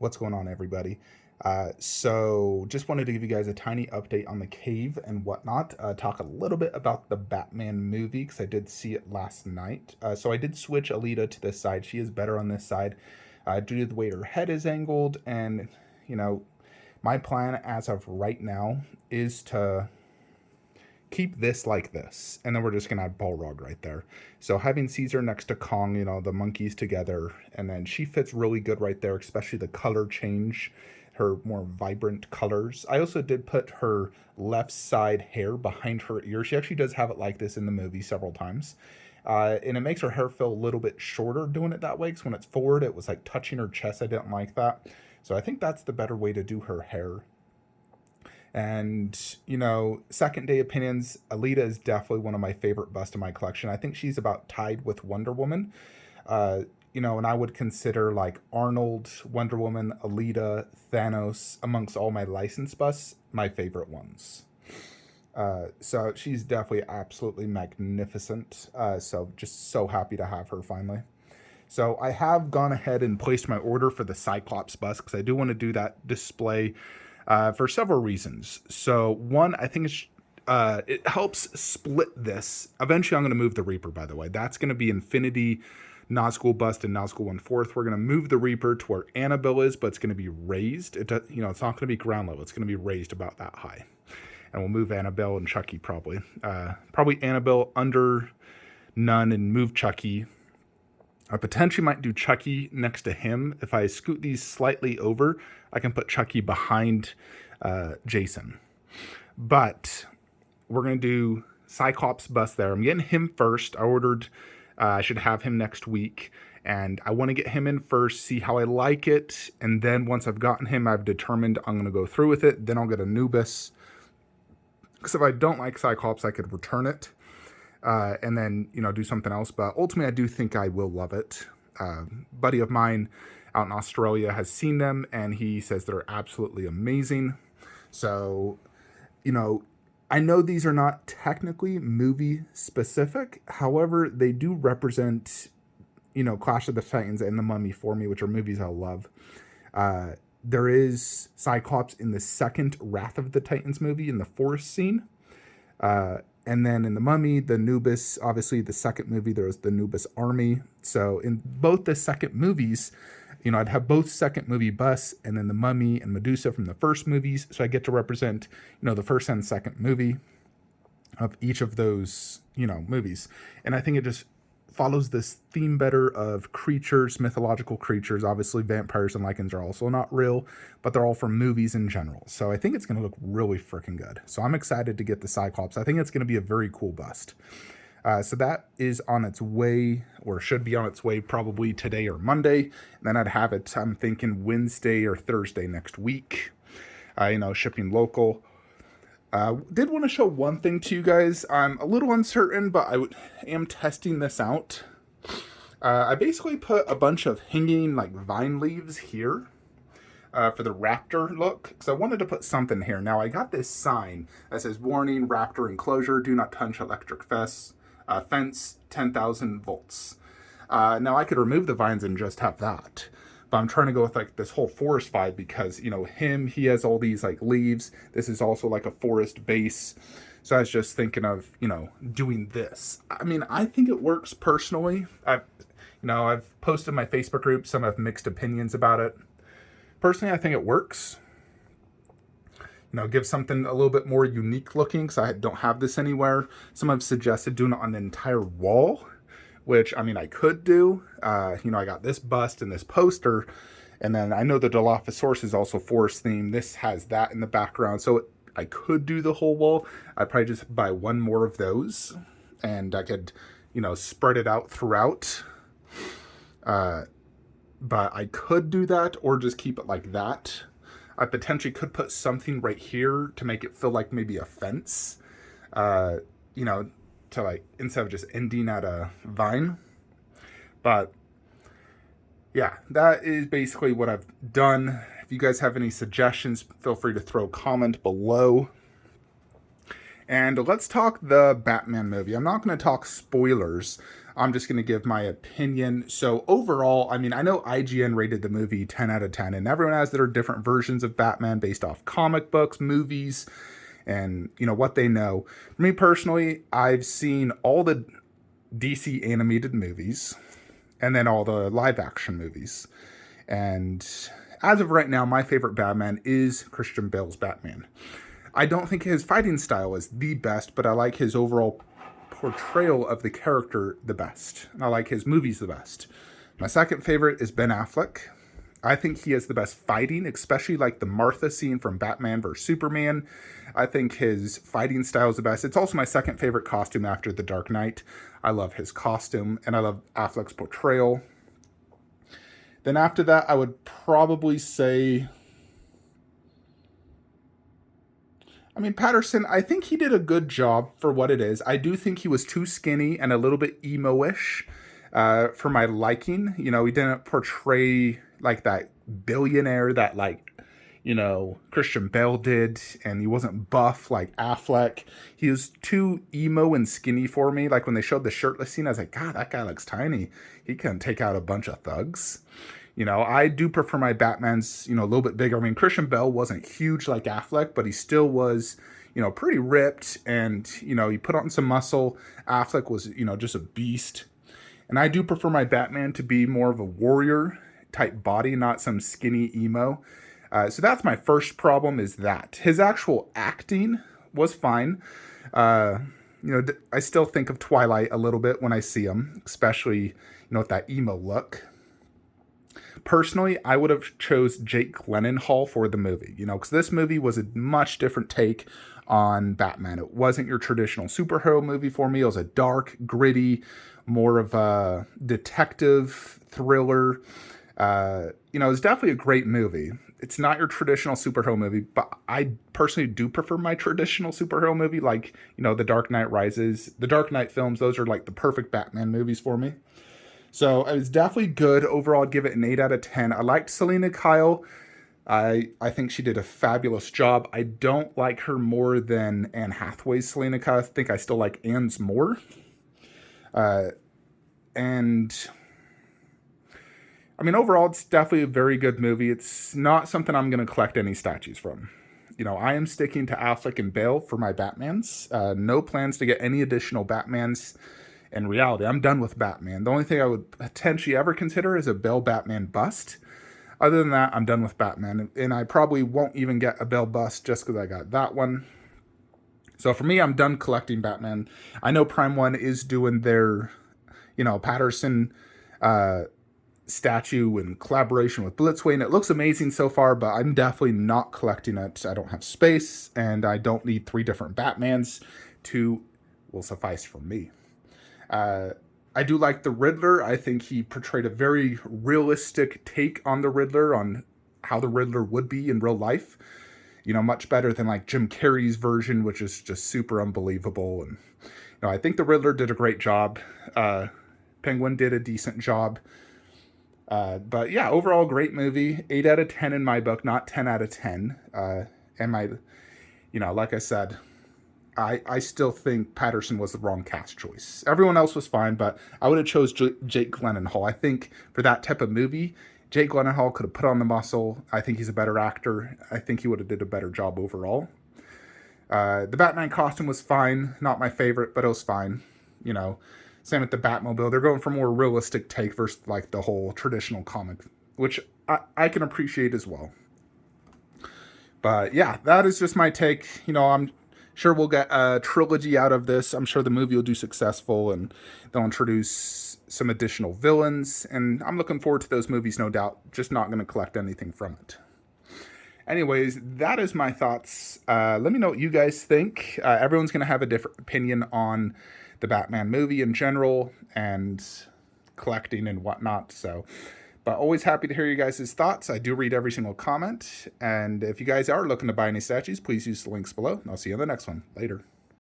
What's going on, everybody? So just wanted to give you guys a tiny update on the cave and whatnot. Talk a little bit about the Batman movie because I did see it last night. So I did switch Alita to this side. She is better on this side due to the way her head is angled. And, you know, my plan as of right now is to keep this like this, and then we're just gonna add Balrog right there. So having Caesar next to Kong, the monkeys together, and then she fits really good right there, especially the color change, her more vibrant colors. I also did put her left side hair behind her ear. She actually does have it like this in the movie several times. And it makes her hair feel a little bit shorter doing it that way, because when it's forward, it was like touching her chest. I didn't like that. So I think that's the better way to do her hair. And, second day opinions, Alita is definitely one of my favorite busts in my collection. I think she's about tied with Wonder Woman. And I would consider like Arnold, Wonder Woman, Alita, Thanos, amongst all my licensed busts, my favorite ones. So she's definitely absolutely magnificent. So just so happy to have her finally. So I have gone ahead and placed my order for the Cyclops bust because I do want to do that display for several reasons. So one, I think it helps split this. Eventually, I'm going to move the Reaper, by the way. That's going to be Infinity, Nazgul Bust, and Nazgul 1/4. We're going to move the Reaper to where Annabelle is, but it's going to be raised. It's not going to be ground level. It's going to be raised about that high. And we'll move Annabelle and Chucky probably. Probably Annabelle under none and move Chucky. I potentially might do Chucky next to him. If I scoot these slightly over, I can put Chucky behind Jason. But we're going to do Cyclops bust there. I'm getting him first. I should have him next week. And I want to get him in first, see how I like it. And then once I've gotten him, I've determined I'm going to go through with it. Then I'll get Anubis. Because if I don't like Cyclops, I could return it. And then, do something else. But ultimately, I do think I will love it. Buddy of mine out in Australia has seen them, and he says they're absolutely amazing. So, I know these are not technically movie specific. However, they do represent, Clash of the Titans and The Mummy for me, which are movies I love. There is Cyclops in the second Wrath of the Titans movie in the forest scene. And then in The Mummy, the Anubis, obviously the second movie, there was the Anubis army. So in both the second movies, I'd have both second movie busts and then the Mummy and Medusa from the first movies. So I get to represent, the first and second movie of each of those, movies. And I think it just follows this theme better of creatures, mythological creatures. Obviously, vampires and lycans are also not real, but they're all from movies in general. So I think it's going to look really freaking good. So I'm excited to get the Cyclops. I think it's going to be a very cool bust. So that is on its way, or should be on its way probably today or Monday. And then I'd have it, I'm thinking Wednesday or Thursday next week. Shipping local. Did want to show one thing to you guys. I'm a little uncertain, but am testing this out. I basically put a bunch of hanging vine leaves here for the Raptor look, because I wanted to put something here. Now I got this sign that says "Warning: Raptor enclosure. Do not touch electric fence. 10,000 volts." Now I could remove the vines and just have that. But I'm trying to go with this whole forest vibe because, he has all these leaves. This is also a forest base. So I was just thinking of, doing this. I mean, I think it works personally. I've posted my Facebook group. Some have mixed opinions about it. Personally, I think it works. Give something a little bit more unique looking because I don't have this anywhere. Some have suggested doing it on an entire wall, which, I could do. I got this bust and this poster, and then I know the Dilophosaurus is also forest themed. This has that in the background, so I could do the whole wall. I'd probably just buy one more of those, and I could, spread it out throughout. But I could do that, or just keep it like that. I potentially could put something right here to make it feel like maybe a fence. To instead of just ending at a vine. But yeah, that is basically what I've done. If you guys have any suggestions, feel free to throw a comment below. And let's talk the Batman movie. I'm not going to talk spoilers. I'm just going to give my opinion. So overall, I mean, I know IGN rated the movie 10 out of 10, and everyone has their different versions of Batman based off comic books, movies, and what they know. For me personally, I've seen all the DC animated movies and then all the live action movies. And as of right now, my favorite Batman is Christian Bale's Batman. I don't think his fighting style is the best, but I like his overall portrayal of the character the best. I like his movies the best. My second favorite is Ben Affleck. I think he has the best fighting, especially like the Martha scene from Batman vs. Superman. I think his fighting style is the best. It's also my second favorite costume after The Dark Knight. I love his costume, and I love Affleck's portrayal. Then after that, I would probably say, I mean, Patterson, I think he did a good job for what it is. I do think he was too skinny and a little bit emo-ish for my liking. He didn't portray like that billionaire that Christian Bale did, and he wasn't buff like Affleck. He was too emo and skinny for me. Like when they showed the shirtless scene, I was like, God, that guy looks tiny. He can take out a bunch of thugs. I do prefer my Batmans, a little bit bigger. I mean, Christian Bale wasn't huge like Affleck, but he still was, pretty ripped, and, he put on some muscle. Affleck was, just a beast. And I do prefer my Batman to be more of a warrior type body, not some skinny emo. So that's my first problem, is that his actual acting was fine. I still think of Twilight a little bit when I see him, especially, with that emo look. Personally, I would have chose Jake Gyllenhaal for the movie, because this movie was a much different take on Batman. It wasn't your traditional superhero movie for me. It was a dark, gritty, more of a detective thriller. It's definitely a great movie. It's not your traditional superhero movie, but I personally do prefer my traditional superhero movie, like, The Dark Knight Rises. The Dark Knight films, those are like the perfect Batman movies for me. So it was definitely good. Overall, I'd give it an 8 out of 10. I liked Selena Kyle. I think she did a fabulous job. I don't like her more than Anne Hathaway's Selena Kyle. I think I still like Anne's more. And I mean, overall, it's definitely a very good movie. It's not something I'm going to collect any statues from. I am sticking to Affleck and Bale for my Batmans. No plans to get any additional Batmans. In reality, I'm done with Batman. The only thing I would potentially ever consider is a Bale Batman bust. Other than that, I'm done with Batman. And I probably won't even get a Bale bust just because I got that one. So for me, I'm done collecting Batman. I know Prime 1 is doing their, Patterson statue in collaboration with Blitzway, and it looks amazing so far, but I'm definitely not collecting it. I don't have space, and I don't need 3 different Batmans. 2 will suffice for me. I do like the Riddler. I think he portrayed a very realistic take on the Riddler, on how the Riddler would be in real life. Much better than like Jim Carrey's version, which is just super unbelievable. And I think the Riddler did a great job. Penguin did a decent job. But yeah, overall great movie. 8 out of 10 in my book, not 10 out of 10. And my, like I said, I still think Patterson was the wrong cast choice. Everyone else was fine, but I would have chose Jake Gyllenhaal. I think for that type of movie, Jake Gyllenhaal could have put on the muscle. I think he's a better actor. I think he would have did a better job overall. The Batman costume was fine. Not my favorite, but it was fine. Same with the Batmobile. They're going for a more realistic take versus like the whole traditional comic, which I can appreciate as well. But yeah, that is just my take. I'm sure we'll get a trilogy out of this. I'm sure the movie will do successful, and they'll introduce some additional villains. And I'm looking forward to those movies, no doubt. Just not going to collect anything from it. Anyways, that is my thoughts. Let me know what you guys think. Everyone's going to have a different opinion on the Batman movie in general and collecting and whatnot. But always happy to hear you guys' thoughts. I do read every single comment. And if you guys are looking to buy any statues, please use the links below. And I'll see you on the next one. Later.